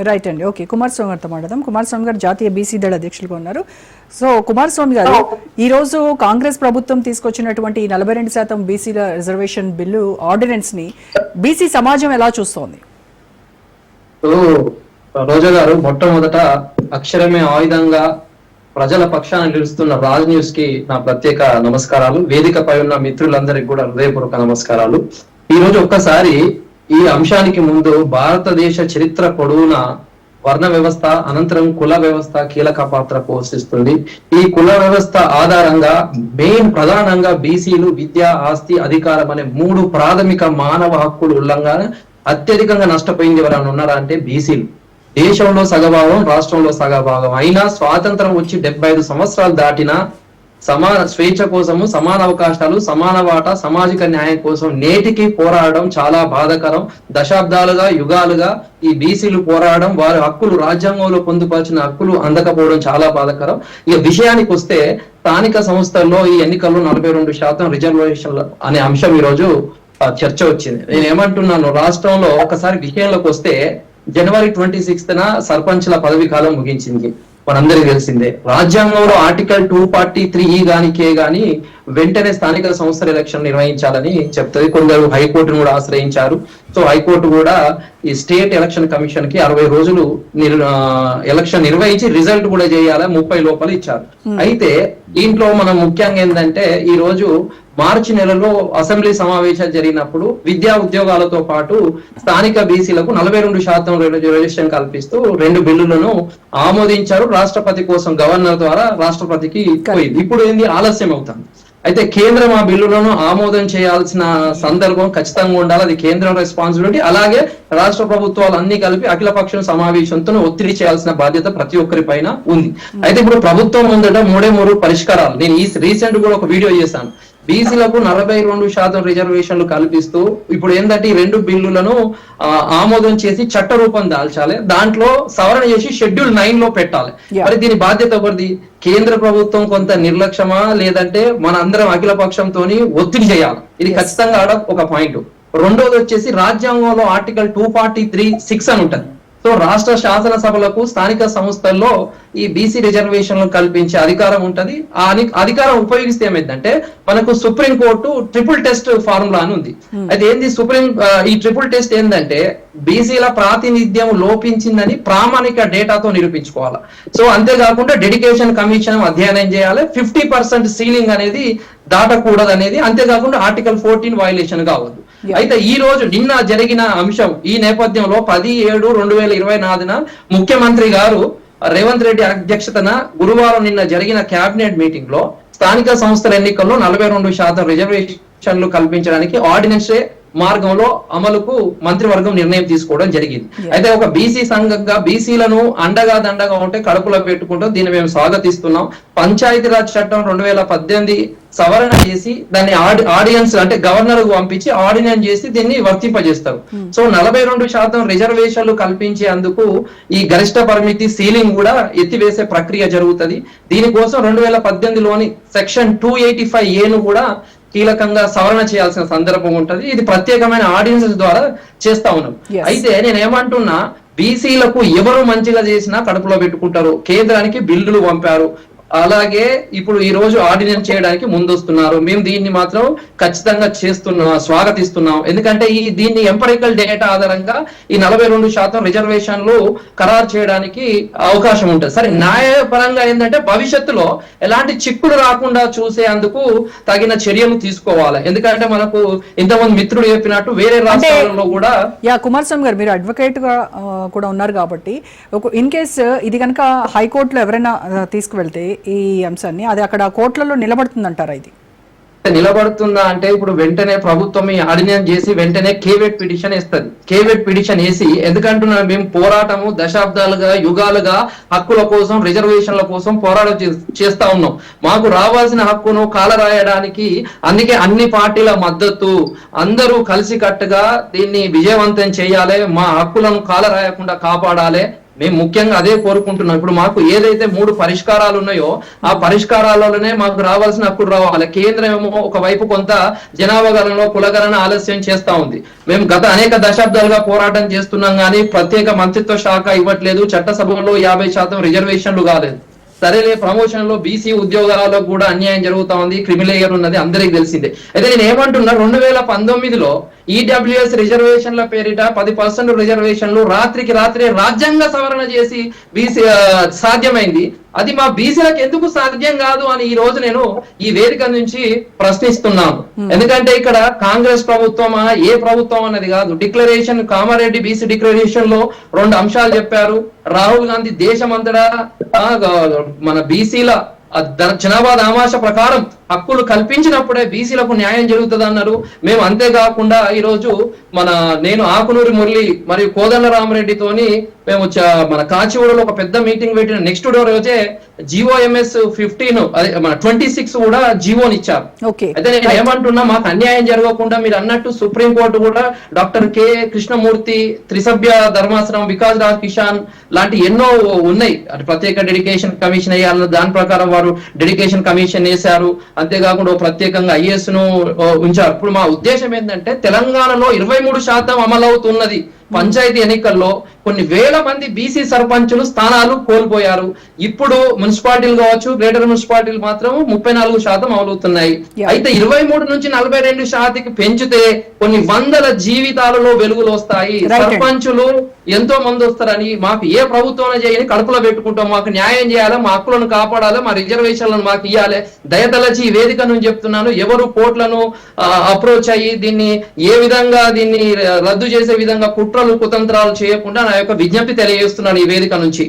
Right అండి. Okay, Kumaraswamy గారితో మాట్లాడదాం. కుమారస్వామి గారు జాతీయ బీసీ దళ అధ్యక్షులుగా ఉన్నారు. సో కుమారస్వామి గారు, ఈ రోజు కాంగ్రెస్ ప్రభుత్వం తీసుకొచ్చినటువంటి 42% బీసీల రిజర్వేషన్ బిల్లు ఆర్డినెన్స్ ని బీసీ సమాజం ఎలా చూస్తోంది? రోజా గారు, మొట్టమొదట అక్షరమే ఆయుధంగా ప్రజల పక్షాన నిలుస్తున్న రాజ్ న్యూస్ కి నా ప్రత్యేక నమస్కారాలు. వేదికపై ఉన్న మిత్రులందరికీ కూడా హృదయపూర్వక నమస్కారాలు. ఈ రోజు ఒక్కసారి ఈ అంశానికి ముందు భారతదేశ చరిత్ర పొడవునా వర్ణ వ్యవస్థ, అనంతరం కుల వ్యవస్థ కీలక పాత్ర పోషిస్తుంది. ఈ కుల వ్యవస్థ ఆధారంగా ప్రధానంగా బీసీలు విద్య, ఆస్తి, అధికారం అనే 3 ప్రాథమిక మానవ హక్కులు ఉల్లంఘన అత్యధికంగా నష్టపోయింది ఎవరైనా ఉన్నారా అంటే బీసీలు. దేశంలో సగభాగం, రాష్ట్రంలో సగభాగం అయినా స్వాతంత్రం వచ్చి 75 సంవత్సరాలు దాటినా సమాన స్వేచ్ఛ కోసము, సమాన అవకాశాలు, సమాన వాటా, సామాజిక న్యాయం కోసం నేటికి పోరాడడం చాలా బాధాకరం. దశాబ్దాలుగా, యుగాలుగా ఈ బీసీలు పోరాడడం, వారి హక్కులు, రాజ్యాంగంలో పొందుపరిచిన హక్కులు అందకపోవడం చాలా బాధాకరం. ఇక విషయానికి వస్తే, స్థానిక సంస్థల్లో ఈ ఎన్నికల్లో 42% రిజర్వేషన్లు అనే అంశం ఈ రోజు చర్చ వచ్చింది. నేను ఏమంటున్నాను, రాష్ట్రంలో ఒకసారి విషయంలోకి వస్తే జనవరి 26న సర్పంచ్ల పదవి కాలం ముగించింది. మనందరికీ తెలిసిందే. రాజ్యాంగంలో ఆర్టికల్ 243E గాని కే గాని వెంటనే స్థానిక సంస్థల ఎలక్షన్ నిర్వహించాలని చెప్తుంది. కొందరు హైకోర్టును కూడా ఆశ్రయించారు. సో హైకోర్టు కూడా ఈ స్టేట్ ఎలక్షన్ కమిషన్ కి 60 రోజులు ఎలక్షన్ నిర్వహించి రిజల్ట్ కూడా చేయాలి 30 లోపల ఇచ్చారు. అయితే దీంట్లో మనం ముఖ్యంగా ఏంటంటే, ఈ రోజు మార్చి నెలలో అసెంబ్లీ సమావేశాలు జరిగినప్పుడు విద్యా ఉద్యోగాలతో పాటు స్థానిక బీసీలకు 42% రిజర్వేషన్ కల్పిస్తూ 2 బిల్లులను ఆమోదించారు. రాష్ట్రపతి కోసం గవర్నర్ ద్వారా రాష్ట్రపతికి పోయింది. ఇప్పుడు ఏంది, ఆలస్యం అవుతుంది. అయితే కేంద్రం ఆ బిల్లులను ఆమోదం చేయాల్సిన సందర్భం ఖచ్చితంగా ఉండాలి. అది కేంద్రం రెస్పాన్సిబిలిటీ. అలాగే రాష్ట్ర ప్రభుత్వాలు అన్ని కలిపి అఖిలపక్షం సమావేశంతో ఒత్తిడి చేయాల్సిన బాధ్యత ప్రతి ఒక్కరి పైన ఉంది. అయితే ఇప్పుడు ప్రభుత్వం ముందట 3 పరిష్కారాలు. నేను ఈ రీసెంట్ కూడా ఒక వీడియో చేశాను. బీసీలకు 42% రిజర్వేషన్లు కల్పిస్తూ ఇప్పుడు ఏంటంటే ఈ 2 బిల్లులను ఆమోదం చేసి చట్ట రూపం దాల్చాలి. దాంట్లో సవరణ చేసి షెడ్యూల్ 9 లో పెట్టాలి. మరి దీని బాధ్యత ఎవరిది? కేంద్ర ప్రభుత్వం కొంత నిర్లక్ష్యమా, లేదంటే మన అందరం అఖిల పక్షంతో ఒత్తిడి చేయాలి. ఇది ఖచ్చితంగా ఒక పాయింట్. రెండోది వచ్చేసి, రాజ్యాంగంలో ఆర్టికల్ 243(6) అని ఉంటుంది. సో రాష్ట్ర శాసనసభలకు, స్థానిక సంస్థల్లో ఈ బీసీ రిజర్వేషన్లు కల్పించే అధికారం ఉంటది. ఆ అధికారం ఉపయోగిస్తే ఏమైందంటే, మనకు supreme court triple test formula అని ఉంది. అయితే ఏంది ఈ ట్రిపుల్ టెస్ట్ ఏంటంటే, బీసీల ప్రాతినిధ్యం లోపించిందని ప్రామాణిక డేటాతో నిరూపించుకోవాలి. సో అంతేకాకుండా డెడికేషన్ కమిషన్ అధ్యయనం చేయాలి. 50% సీలింగ్ అనేది దాటకూడదు అనేది. అంతేకాకుండా ఆర్టికల్ 14 వైలేషన్ కావద్దు. అయితే ఈ రోజు నిన్న జరిగిన అంశం ఈ నేపథ్యంలో 10/7/2024 ముఖ్యమంత్రి గారు రేవంత్ రెడ్డి అధ్యక్షతన గురువారం నిన్న జరిగిన కేబినెట్ మీటింగ్ లో స్థానిక సంస్థల ఎన్నికల్లో 42% రిజర్వేషన్లు కల్పించడానికి ఆర్డినెన్సే మార్గంలో అమలుకు మంత్రివర్గం నిర్ణయం తీసుకోవడం జరిగింది. అయితే ఒక బీసీ సంఘంగా బీసీలను అండగా దండగా ఉంటే కడుపులో పెట్టుకుంటాం. దీన్ని మేము స్వాగతిస్తున్నాం. పంచాయతీరాజ్ చట్టం 2018 సవరణ చేసి దాన్ని ఆడియన్స్ అంటే గవర్నర్ కు పంపించి ఆర్డినెన్స్ చేసి దీన్ని వర్తింపజేస్తారు. సో 42% రిజర్వేషన్లు కల్పించేందుకు ఈ గరిష్ట పరిమితి సీలింగ్ కూడా ఎత్తివేసే ప్రక్రియ జరుగుతుంది. దీనికోసం 2018లోని సెక్షన్ 285A కూడా కీలకంగా సవరణ చేయాల్సిన సందర్భం ఉంటది. ఇది ప్రత్యేకమైన ఆర్డినెన్స్ ద్వారా చేస్తా ఉన్నాం. అయితే నేను ఏమంటున్నా, బీసీలకు ఎవరు మంచిగా చేసినా కడుపులో పెట్టుకుంటారు. కేంద్రానికి బిల్లులు పంపారు. అలాగే ఇప్పుడు ఈ రోజు ఆర్డినెన్స్ చేయడానికి ముందొస్తున్నారు. మేము దీన్ని మాత్రం ఖచ్చితంగా స్వాగతిస్తున్నాం. ఎందుకంటే దీన్ని ఎంపరికల్ డేటా ఆధారంగా ఈ 42% రిజర్వేషన్లు ఖరారు చేయడానికి అవకాశం ఉంటుంది. సరే, న్యాయపరంగా ఏంటంటే భవిష్యత్తులో ఎలాంటి చిక్కులు రాకుండా చూసేందుకు తగిన చర్యలు తీసుకోవాలి. ఎందుకంటే మనకు ఇంతమంది మిత్రులు చెప్పినట్టు వేరే రాష్ట్రాలలో కూడా. కుమారస్వామి గారు, మీరు అడ్వకేట్ గా కూడా ఉన్నారు కాబట్టి, ఇన్ కేస్ ఇది కనుక హైకోర్టులో ఎవరైనా తీసుకువెళ్తే ఈ అంశాన్ని, అది అక్కడ కోర్టులలో నిలబడుతుందంటారా? ఇది నిలబడుతుందా అంటే, ఇప్పుడు వెంటనే ప్రభుత్వం ఈ ఆర్డినెన్స్ చేసి వెంటనే కేవెట్ పిటిషన్ వేస్తుంది. కేవెట్ పిటిషన్ వేసి, ఎందుకంటున్నా, మేము పోరాటము దశాబ్దాలుగా, యుగాలుగా హక్కుల కోసం, రిజర్వేషన్ల కోసం పోరాటం చేస్తా ఉన్నాం. మాకు రావాల్సిన హక్కును కాలరాయడానికి అందుకే అన్ని పార్టీల మద్దతు, అందరూ కలిసికట్టుగా దీన్ని విజయవంతం చేయాలి, మా హక్కులను కాలరాయకుండా కాపాడాలి. మేము ముఖ్యంగా అదే కోరుకుంటున్నాం. ఇప్పుడు మాకు ఏదైతే 3 పరిష్కారాలు ఉన్నాయో ఆ పరిష్కారాలలోనే మాకు రావాల్సిన హక్కులు రావాలి. కేంద్రం ఏమో ఒకవైపు కొంత జనాభా గణనలో కులగణన ఆలస్యం చేస్తా ఉంది. మేము గత అనేక దశాబ్దాలుగా పోరాటం చేస్తున్నాం కానీ ప్రత్యేక మంత్రిత్వ శాఖ ఇవ్వట్లేదు. చట్టసభలో 50% రిజర్వేషన్లు కాలేదు. సరేలే, ప్రమోషన్ లో బీసీ ఉద్యోగాలలో కూడా అన్యాయం జరుగుతా ఉంది, క్రిమిలేయర్ ఉన్నది అందరికి తెలిసిందే. అయితే నేను ఏమంటున్నా, 2019లో ఈడబ్ల్యూఎస్ రిజర్వేషన్ల పేరిట 10% రిజర్వేషన్లు రాత్రికి రాత్రే రాజ్యాంగ సవరణ చేసి బీసీ సాధ్యమైంది. అది మా బీసీలకు ఎందుకు సాధ్యం కాదు అని ఈ రోజు నేను ఈ వేదిక నుంచి ప్రశ్నిస్తున్నాను. ఎందుకంటే ఇక్కడ కాంగ్రెస్ ప్రభుత్వమా ఏ ప్రభుత్వం అన్నది కాదు. డిక్లరేషన్ కామారెడ్డి బీసీ డిక్లరేషన్ లో 2 అంశాలు చెప్పారు. రాహుల్ గాంధీ దేశమంతటా మన బీసీల జనాభా దామాష ప్రకారం హక్కులు కల్పించినప్పుడే బీసీలకు న్యాయం జరుగుతుంది అన్నారు. మేము అంతేకాకుండా ఈ రోజు నేను ఆకునూరి మురళి మరియు కోదండరామరెడ్డితోని మేము మన కాచిగూడలో ఒక పెద్ద మీటింగ్ పెట్టిన నెక్స్ట్ డే రోజే GOMS 15 అదే మన 26 కూడా జీవోని ఇచ్చారు. అయితే నేను ఏమంటున్నా, మాకు అన్యాయం జరగకుండా మీరు అన్నట్టు సుప్రీంకోర్టు కూడా డాక్టర్ K. కృష్ణమూర్తి త్రిసభ్య ధర్మాసనం, వికాస్ రాజ్ కిషాన్ లాంటి ఎన్నో ఉన్నాయి. అది ప్రత్యేక డెడికేషన్ కమిషన్ వేయాలన్న దాని ప్రకారం వారు డెడికేషన్ కమిషన్ వేశారు. అంతేకాకుండా ప్రత్యేకంగా IAS ను ఉంచారు. ఇప్పుడు మా ఉద్దేశం ఏంటంటే, తెలంగాణలో 23% అమలవుతున్నది. పంచాయతీ ఎన్నికల్లో కొన్ని వేల మంది బీసీ సర్పంచులు స్థానాలు కోల్పోయారు. ఇప్పుడు మున్సిపాలిటీలు కావచ్చు, గ్రేటర్ మున్సిపాలిటీలు మాత్రం 34% అమలవుతున్నాయి. అయితే 23 నుంచి 42% పెంచితే కొన్ని వందల జీవితాలలో వెలుగులు వస్తాయి. సర్పంచులు ఎంతో మంది వస్తారని మాకు ఏ ప్రభుత్వం చేయని కడుపులో పెట్టుకుంటాం. మాకు న్యాయం చేయాలి, మా హక్కులను కాపాడాలి, మా రిజర్వేషన్లను మాకు ఇవ్వాలి. దయతలచి ఈ వేదిక నుంచి చెప్తున్నాను, ఎవరు కోర్టులను అప్రోచ్ అయ్యి దీన్ని ఏ విధంగా దీన్ని రద్దు చేసే విధంగా కుట్రలు కుతంత్రాలు చేయకుండా నా యొక్క విజ్ఞప్తి తెలియజేస్తున్నాను ఈ వేదిక నుంచి.